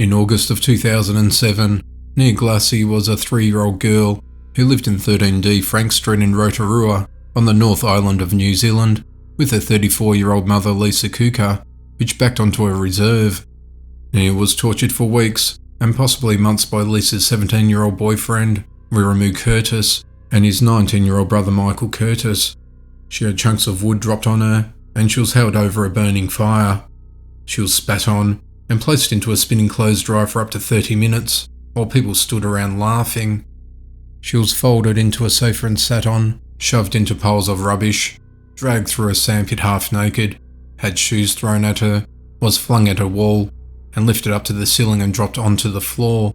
In August of 2007, Nia Glassie was a 3-year-old girl who lived in 13D Frank Street in Rotarua on the North Island of New Zealand with her 34-year-old mother Lisa Kuka, which backed onto a reserve. Nia was tortured for weeks and possibly months by Lisa's 17-year-old boyfriend, Wiremu Curtis, and his 19-year-old brother Michael Curtis. She had chunks of wood dropped on her, and she was held over a burning fire. She was spat on and placed into a spinning clothes dryer for up to 30 minutes, while people stood around laughing. She was folded into a sofa and sat on, shoved into piles of rubbish, dragged through a sandpit half naked, had shoes thrown at her, was flung at a wall, and lifted up to the ceiling and dropped onto the floor.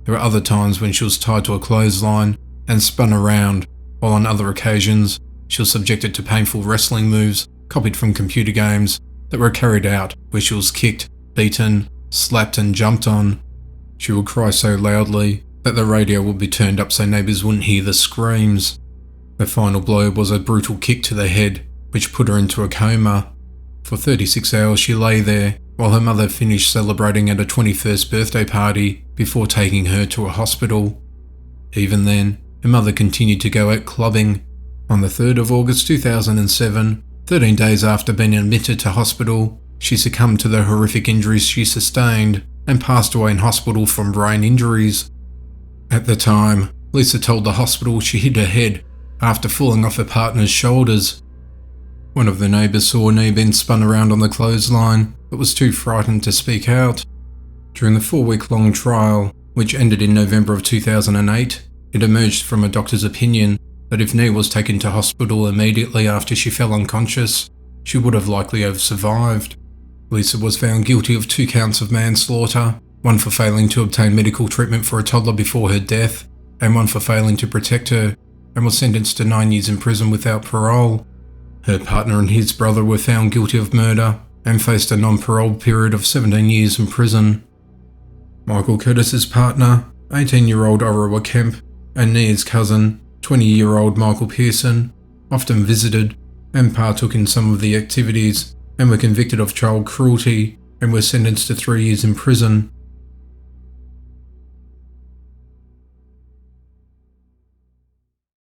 There were other times when she was tied to a clothesline and spun around, while on other occasions she was subjected to painful wrestling moves copied from computer games that were carried out where she was kicked, beaten, slapped and jumped on. She would cry so loudly that the radio would be turned up so neighbours wouldn't hear the screams. The final blow was a brutal kick to the head, which put her into a coma. For 36 hours she lay there while her mother finished celebrating at a 21st birthday party before taking her to a hospital. Even then, her mother continued to go out clubbing. On the 3rd of August 2007, 13 days after being admitted to hospital, she succumbed to the horrific injuries she sustained and passed away in hospital from brain injuries. At the time, Lisa told the hospital she hit her head after falling off her partner's shoulders. One of the neighbours saw Nia being spun around on the clothesline, but was too frightened to speak out. During the 4-week-long trial, which ended in November of 2008, it emerged from a doctor's opinion that if Nia was taken to hospital immediately after she fell unconscious, she would have likely have survived. Lisa was found guilty of 2 counts of manslaughter, one for failing to obtain medical treatment for a toddler before her death, and one for failing to protect her, and was sentenced to 9 years in prison without parole. Her partner and his brother were found guilty of murder and faced a non-parole period of 17 years in prison. Michael Curtis's partner, 18-year-old Rotarua Kemp, and Nia's cousin, 20-year-old Michael Pearson, often visited and partook in some of the activities and were convicted of child cruelty and were sentenced to 3 years in prison.